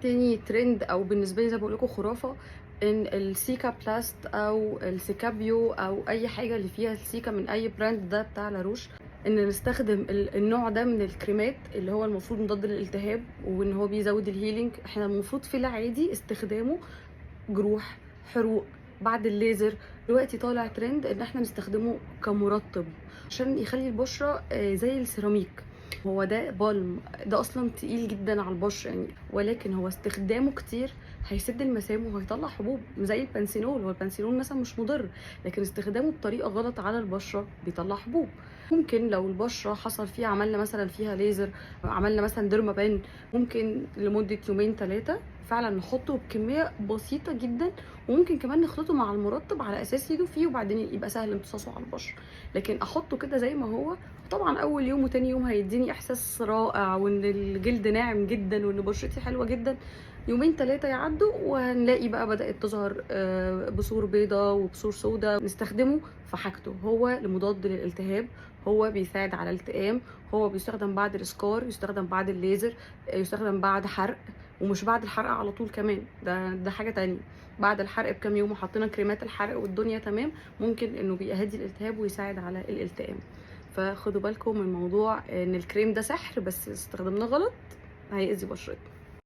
تاني ترند او بالنسبه لي زي ما بقول لكم خرافه، ان السيكا بلاست او السيكابيو او اي حاجه اللي فيها السيكا من اي براند ده بتاع لاروش، ان نستخدم النوع ده من الكريمات اللي هو المفروض مضاد للالتهاب وان هو بيزود الهيلينج. احنا المفروض في العادي استخدامه جروح، حروق، بعد الليزر. دلوقتي طالع ترند ان احنا نستخدمه كمرطب عشان يخلي البشره زي السيراميك. هو ده بالم، ده اصلا تقيل جدا على البشره يعني، ولكن هو استخدامه كتير هيسد المسام وهيطلع حبوب زي البنسينول. هو البنسينول مثلا مش مضر، لكن استخدامه بطريقه غلط على البشره بيطلع حبوب. ممكن لو البشره حصل فيها عملنا مثلا فيها ليزر، عملنا مثلا ديرما بان، ممكن لمده يومين ثلاثه فعلا نحطه بكميه بسيطه جدا، وممكن كمان نخلطه مع المرطب على اساس يدوب فيه وبعدين يبقى سهل امتصاصه على البشره. لكن احطه كده زي ما هو، طبعا اول يوم وتاني يوم هيديني احساس رائع وان الجلد ناعم جدا وان بشرتي حلوه جدا. يومين ثلاثه يعدوا وهنلاقي بقى بدات تظهر بثور بيضاء وبثور سوداء. نستخدمه في حاجته، هو لمضاد للالتهاب، هو بيساعد على الالتئام، هو بيستخدم بعد الاسكار، يستخدم بعد الليزر، يستخدم بعد حرق. ومش بعد الحرق على طول كمان، ده حاجه تانية. بعد الحرق بكام يوم وحطينا كريمات الحرق والدنيا تمام، ممكن انه بيهدي الالتهاب ويساعد على الالتئام. فخدوا بالكم من موضوع ان الكريم ده سحر، بس استخدمناه غلط هيأذي بشرتنا.